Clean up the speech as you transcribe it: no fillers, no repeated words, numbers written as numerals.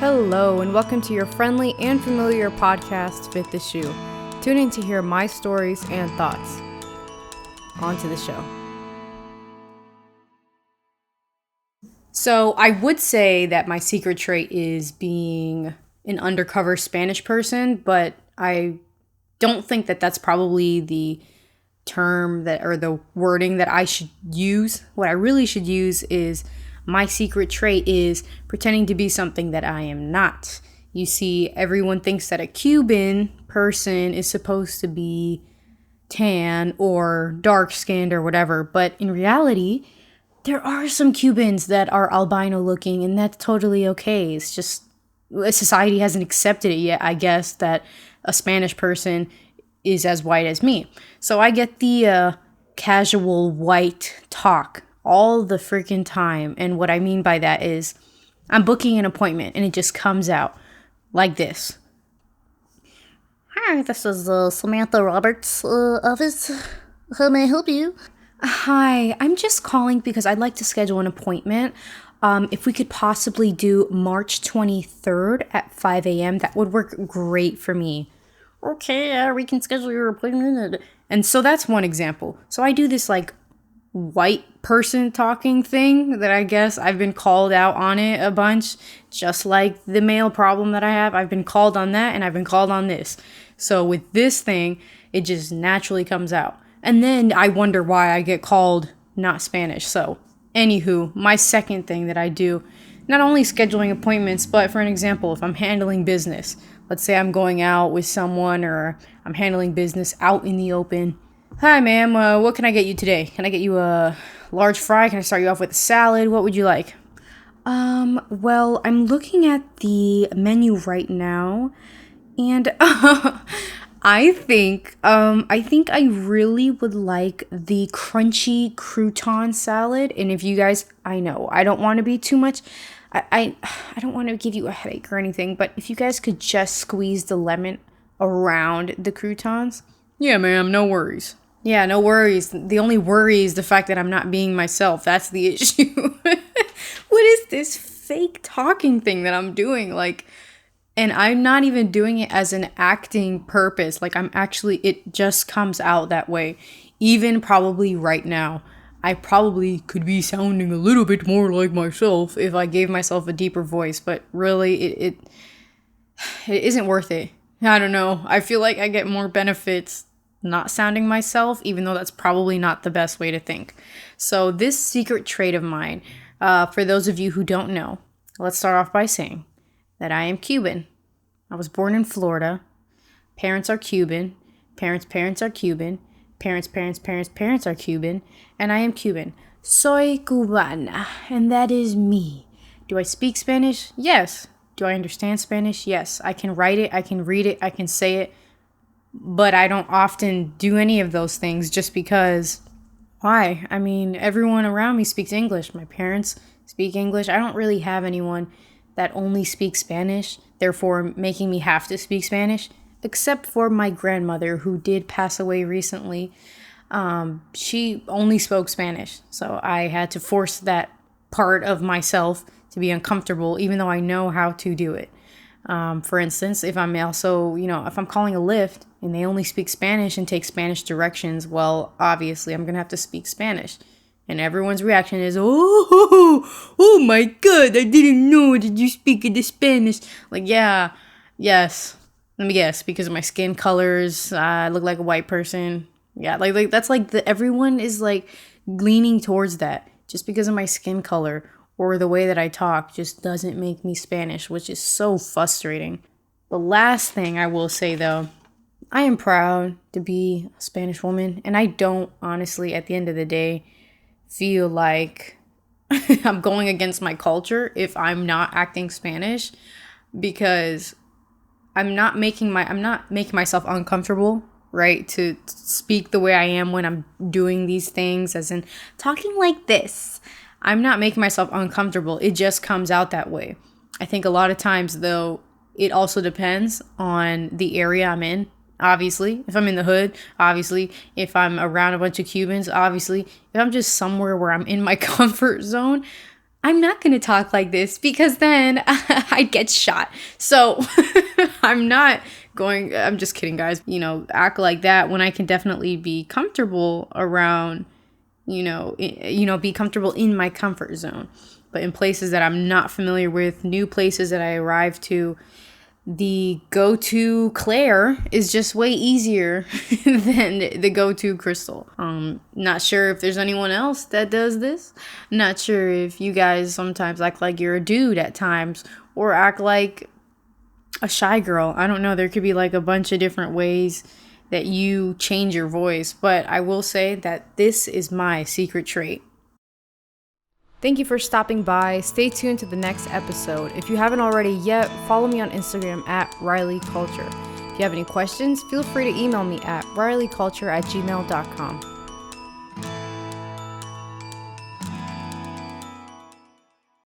Hello, and welcome to your friendly and familiar podcast, Fit the Shoe. Tune in to hear my stories and thoughts. On to the show. So, I would say that my secret trait is being an undercover Spanish person, but I don't think that that's probably the term that, or the wording that I should use. What I really should use is my secret trait is pretending to be something that I am not. You see, everyone thinks that a Cuban person is supposed to be tan or dark-skinned or whatever, but in reality, there are some Cubans that are albino looking, and that's totally okay. It's just society hasn't accepted it yet, I guess, that a Spanish person is as white as me. So I get the casual white talk all the freaking time. And what I mean by that is I'm booking an appointment and it just comes out like this. Hi, this is Samantha Roberts' office. How may I help you? Hi, I'm just calling because I'd like to schedule an appointment. If we could possibly do March 23rd at 5 a.m., that would work great for me. Okay, we can schedule your appointment. And so that's one example. So I do this like white person talking thing that I guess I've been called out on it a bunch, just like the male problem that I have. I've been called on that and I've been called on this. So with this thing, it just naturally comes out. And then I wonder why I get called not Spanish. So anywho, my second thing that I do, not only scheduling appointments, but for an example, if I'm handling business, let's say I'm going out with someone or I'm handling business out in the open. Hi, ma'am. What can I get you today? Can I get you a large fry? Can I start you off with a salad? What would you like? Well, I'm looking at the menu right now, and I think I really would like the crunchy crouton salad. And if you guys, I know I don't want to be too much. I don't want to give you a headache or anything, but if you guys could just squeeze the lemon around the croutons. Yeah, ma'am, no worries. Yeah, no worries. The only worry is the fact that I'm not being myself. That's the issue. What is this fake talking thing that I'm doing? And I'm not even doing it as an acting purpose. It just comes out that way. Even probably right now, I probably could be sounding a little bit more like myself if I gave myself a deeper voice. But really, it isn't worth it. I don't know. I feel like I get more benefits not sounding myself, even though that's probably not the best way to think. So this secret trait of mine, for those of you who don't know, let's start off by saying that I am Cuban. I was born in Florida. Parents are Cuban. Parents are Cuban. Parents are Cuban. And I am Cuban. Soy cubana. And that is me. Do I speak Spanish? Yes. Do I understand Spanish? Yes. I can write it. I can read it. I can say it. But I don't often do any of those things just because, why? I mean, everyone around me speaks English. My parents speak English. I don't really have anyone that only speaks Spanish, therefore making me have to speak Spanish, except for my grandmother, who did pass away recently. She only spoke Spanish, so I had to force that part of myself to be uncomfortable, even though I know how to do it. For instance, if I'm calling a Lyft and they only speak Spanish and take Spanish directions, well, obviously I'm going to have to speak Spanish. And everyone's reaction is, oh my God, I didn't know that you speak the Spanish. Yes. Let me guess, because of my skin colors, I look like a white person. Yeah, that's everyone is leaning towards that. Just because of my skin color or the way that I talk just doesn't make me Spanish, which is so frustrating. The last thing I will say, though, I am proud to be a Spanish woman, and I don't, honestly, at the end of the day, feel like I'm going against my culture if I'm not acting Spanish, because I'm not making myself uncomfortable, right, to speak the way I am when I'm doing these things, as in talking like this. I'm not making myself uncomfortable. It just comes out that way. I think a lot of times, though, it also depends on the area I'm in. Obviously, if I'm in the hood, obviously, if I'm around a bunch of Cubans, obviously, if I'm just somewhere where I'm in my comfort zone, I'm not going to talk like this because then I'd get shot. So I'm just kidding, guys. Act like that when I can definitely be comfortable around, be comfortable in my comfort zone. But in places that I'm not familiar with, new places that I arrive to, the go-to Claire is just way easier than the go-to Crystal. Not sure if there's anyone else that does this. Not sure if you guys sometimes act like you're a dude at times or act like a shy girl. I don't know. There could be like a bunch of different ways that you change your voice, but I will say that this is my secret trait. Thank you for stopping by. Stay tuned to the next episode. If you haven't already yet, follow me on Instagram at RileyCulture. If you have any questions, feel free to email me at rileyculture@gmail.com.